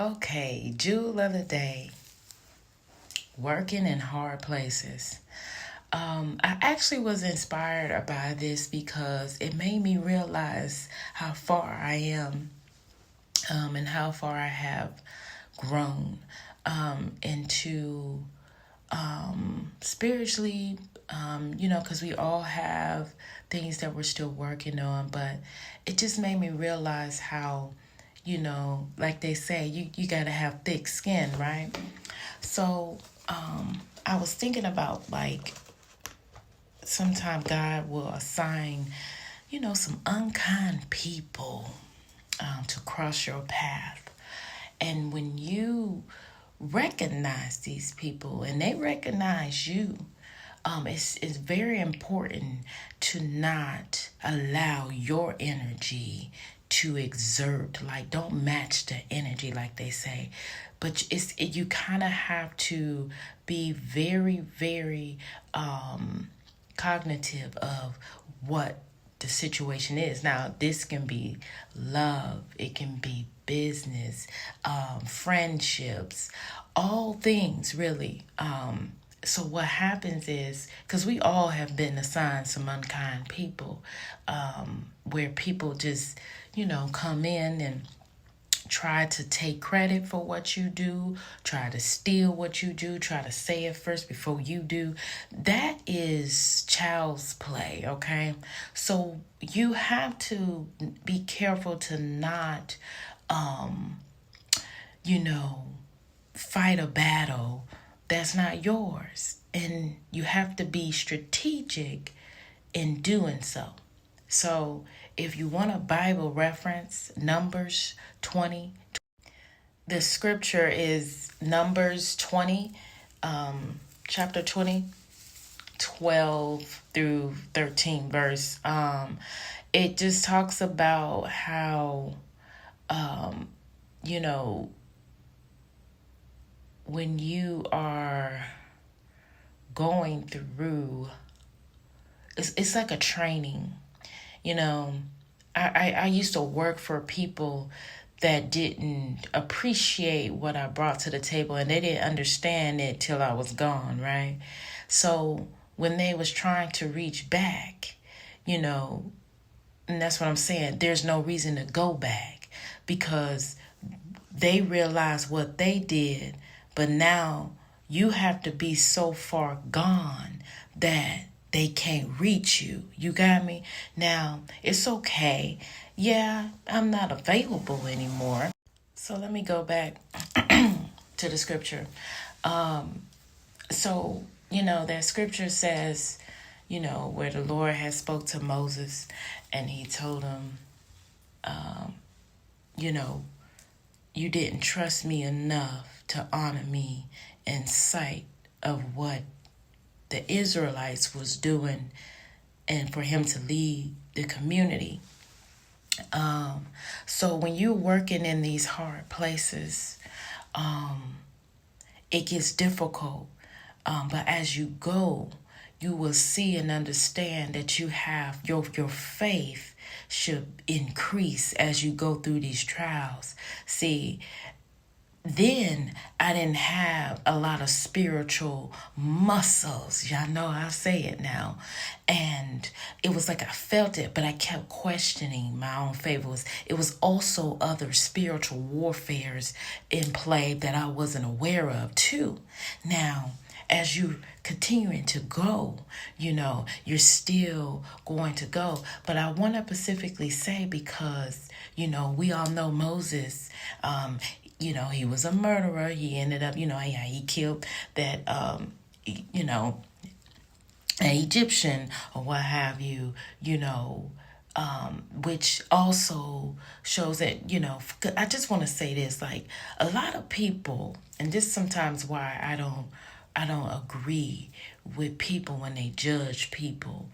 Okay, jewel of the day, working in hard places. I actually was inspired by this because it made me realize how far I am and how far I have grown into spiritually, because we all have things that we're still working on, but it just made me realize how, like they say, you got to have thick skin, right? So I was thinking about like sometimes God will assign, some unkind people to cross your path. And when you recognize these people and they recognize you, it's very important to not allow your energy to exert, like don't match the energy like they say, but you kind of have to be very, very cognitive of what the situation is. Now, this can be love, it can be business, friendships, all things really. So what happens is, because we all have been assigned some unkind people, where people just, come in and try to take credit for what you do, try to steal what you do, try to say it first before you do. That is child's play, okay? So you have to be careful to not, you know, fight a battle that's not yours. And you have to be strategic in doing so. So if you want a Bible reference, Numbers 20. The scripture is Numbers 20, chapter 20, 12 through 13 verse. It just talks about how, you know, when you are going through, it's like a training. You know, I used to work for people that didn't appreciate what I brought to the table, and they didn't understand it till I was gone, right? So when they was trying to reach back, you know, and that's what I'm saying, there's no reason to go back because they realized what they did, but now you have to be so far gone that they can't reach you. You got me? Now, it's okay. Yeah, I'm not available anymore. So let me go back to the scripture. So, that scripture says, where the Lord has spoke to Moses and he told him, you know, you didn't trust me enough to honor me in sight of what the Israelites was doing and for him to lead the community. So when you're working in these hard places, it gets difficult. But as you go, you will see and understand that you have your faith should increase as you go through these trials. See, then I didn't have a lot of spiritual muscles. Y'all know I say it now. And it was like I felt it, but I kept questioning my own faith. It was also other spiritual warfares in play that I wasn't aware of too. Now, as you continuing to go, you're still going to go. But I want to specifically say because, we all know Moses, he was a murderer. He ended up, he killed that, an Egyptian or what have you, which also shows that, I just want to say this, like a lot of people, and this sometimes why I don't agree with people when they judge people.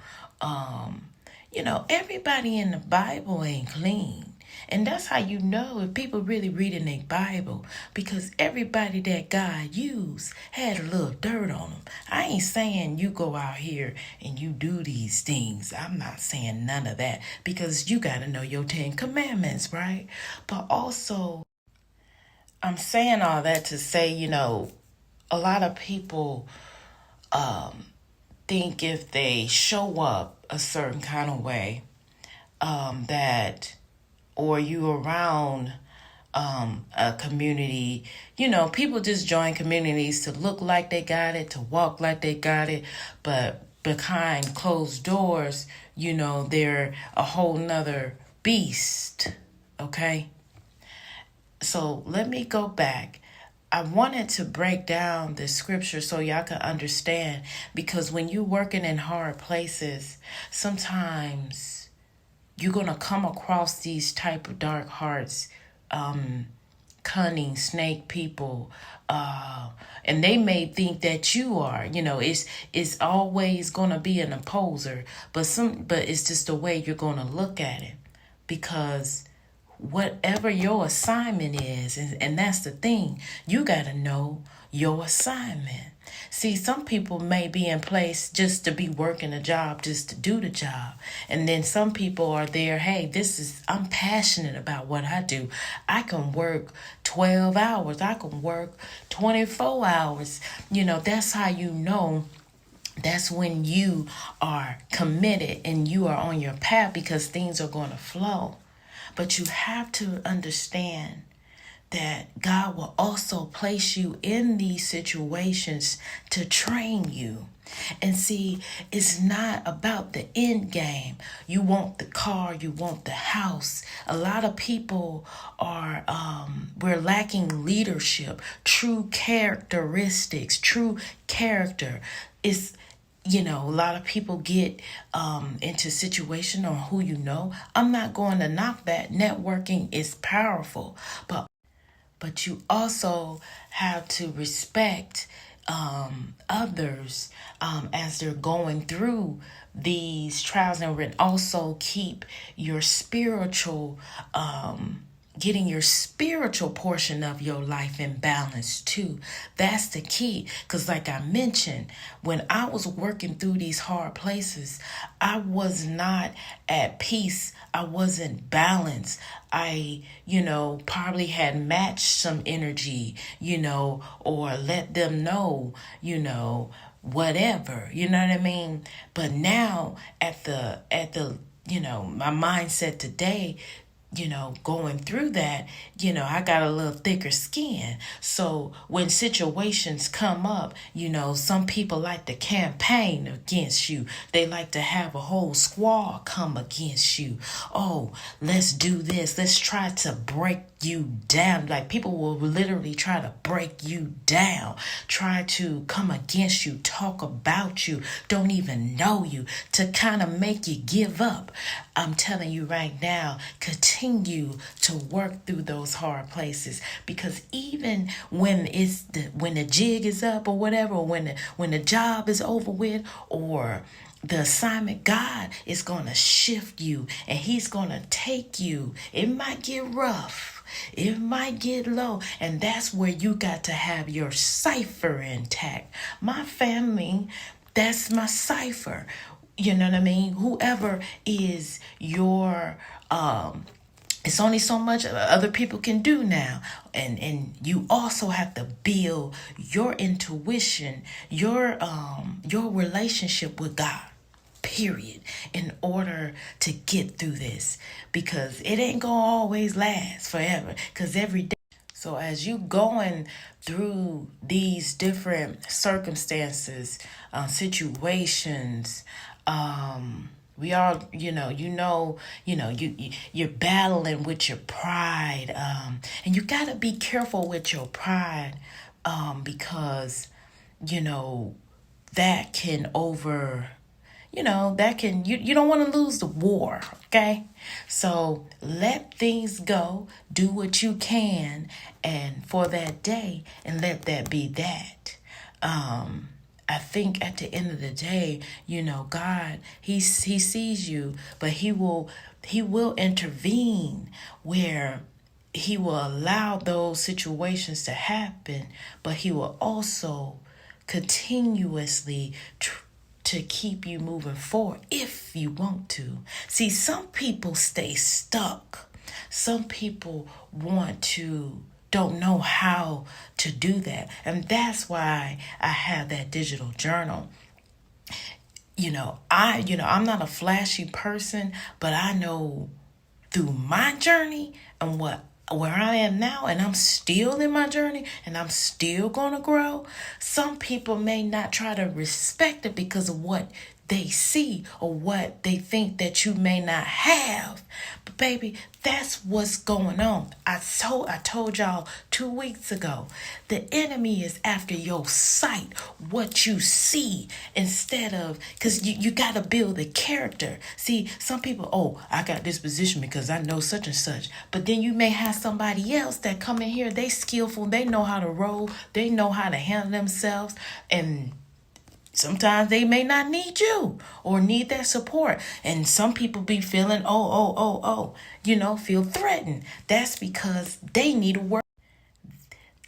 Everybody in the Bible ain't clean. And that's how you know if people really reading their Bible, because everybody that God used had a little dirt on them. I ain't saying you go out here and you do these things. I'm not saying none of that, because you got to know your 10 commandments, right? But also, I'm saying all that to say, a lot of people think if they show up a certain kind of way, that, or you around a community, people just join communities to look like they got it, to walk like they got it, but behind closed doors, they're a whole nother beast. Okay? So let me go back. I wanted to break down the scripture so y'all can understand, because when you're working in hard places, sometimes you're going to come across these type of dark hearts, cunning snake people, and they may think that you are, it's always going to be an opposer, but it's just the way you're going to look at it, because whatever your assignment is, and that's the thing, you got to know your assignment. See, some people may be in place just to be working a job, just to do the job. And then some people are there, hey, I'm passionate about what I do. I can work 12 hours. I can work 24 hours. That's how you know. That's when you are committed and you are on your path, because things are going to flow. But you have to understand that God will also place you in these situations to train you. And see, it's not about the end game. You want the car, you want the house. A lot of people we're lacking leadership, true characteristics, true character. It's a lot of people get into situation on who you know. I'm not going to knock that. Networking is powerful, but you also have to respect others as they're going through these trials, and also keep your spiritual getting your spiritual portion of your life in balance too. That's the key. Because like I mentioned, when I was working through these hard places, I was not at peace. I wasn't balanced. I, probably had matched some energy, or let them know, whatever, you know what I mean? But now at the, my mindset today, going through that, I got a little thicker skin. So when situations come up, some people like to campaign against you. They like to have a whole squad come against you. Oh, let's do this. Let's try to break you down. Like, people will literally try to break you down, try to come against you, talk about you, don't even know you, to kind of make you give up. I'm telling you right now, continue to work through those hard places, because even when the jig is up or whatever, when the job is over with, or the assignment, God is going to shift you, and he's going to take you. It might get rough. It might get low, and that's where you got to have your cipher intact. My family, that's my cipher. You know what I mean? Whoever is your it's only so much other people can do now, and you also have to build your intuition, your relationship with God, period, in order to get through this, because it ain't gonna always last forever, because every day. So as you going through these different circumstances, situations, we all, you're battling with your pride, and you gotta be careful with your pride, because that can you don't want to lose the war. Okay, so let things go, do what you can, and for that day, and let that be that. I think at the end of the day, God, he sees you, but he will intervene, where he will allow those situations to happen, but he will also continuously to keep you moving forward if you want to. See, some people stay stuck. Some people want to don't know how to do that. And that's why I have that digital journal. I'm not a flashy person, but I know through my journey and where I am now, and I'm still in my journey, and I'm still gonna grow. Some people may not try to respect it because of what they see or what they think that you may not have. But baby, that's what's going on. I told y'all 2 weeks ago, the enemy is after your sight, what you see, instead of, because you got to build the character. See, some people, oh, I got this position because I know such and such. But then you may have somebody else that come in here, they skillful, they know how to roll, they know how to handle themselves, and sometimes they may not need you or need that support. And some people be feeling, feel threatened. That's because they need to work.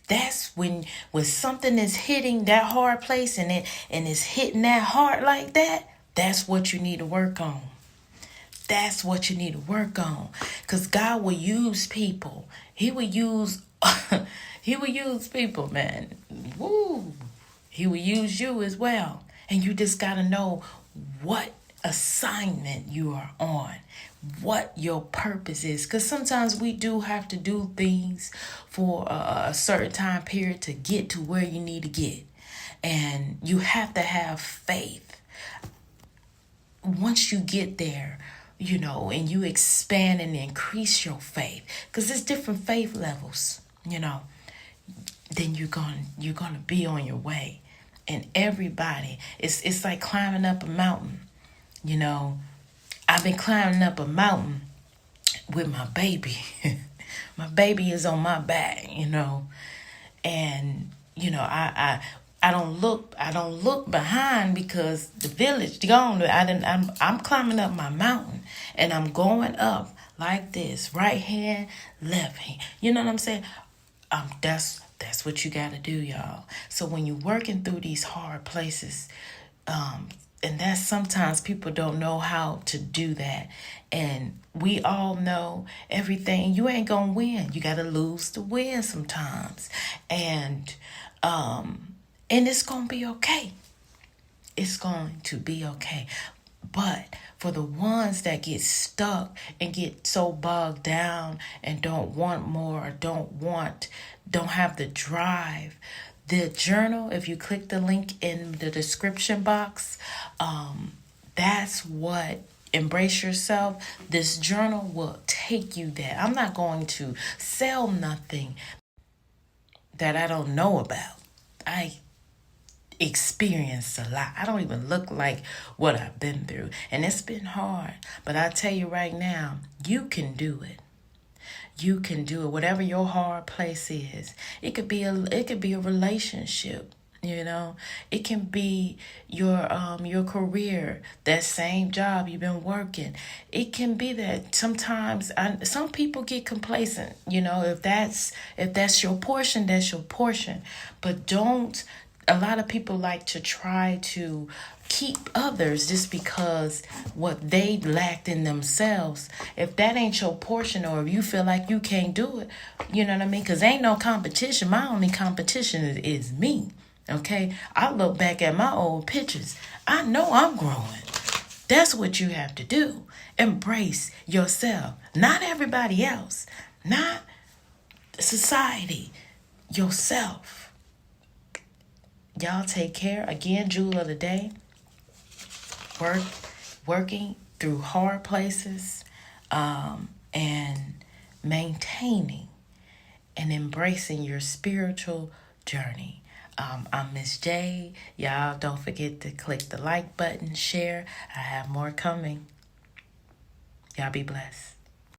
That's when something is hitting that hard place and it's hitting that heart like that, that's what you need to work on. That's what you need to work on. Because God will use people. He will use people, man. Woo. He will use you as well. And you just got to know what assignment you are on, what your purpose is. Because sometimes we do have to do things for a certain time period to get to where you need to get. And you have to have faith. Once you get there, and you expand and increase your faith, because there's different faith levels, then you're gonna be on your way. And everybody, it's like climbing up a mountain. I've been climbing up a mountain with my baby. My baby is on my back, and I don't look behind because the village gone. I'm climbing up my mountain and I'm going up like this, right hand, left hand. You know what I'm saying? That's what you got to do, y'all. So when you're working through these hard places, and that's sometimes people don't know how to do that. And we all know everything. You ain't going to win. You got to lose to win sometimes. And it's going to be okay. It's going to be okay. But for the ones that get stuck and get so bogged down and don't want more or don't have the drive, the journal, if you click the link in the description box, that's what Embrace Yourself. This journal will take you there. I'm not going to sell nothing that I don't know about. I experienced a lot. I don't even look like what I've been through. And it's been hard. But I tell you right now, you can do it. You can do it. Whatever your hard place is. It could be a relationship. It can be your career, that same job you've been working. It can be that sometimes some people get complacent. If that's your portion, that's your portion. But don't. A lot of people like to try to keep others just because what they lacked in themselves. If that ain't your portion, or if you feel like you can't do it, you know what I mean? Because ain't no competition. My only competition is me. Okay? I look back at my old pictures. I know I'm growing. That's what you have to do. Embrace yourself. Not everybody else. Not society. Yourself. Y'all take care. Again, jewel of the day. Working through hard places, and maintaining and embracing your spiritual journey. I'm Miss J. Y'all don't forget to click the like button, share. I have more coming. Y'all be blessed.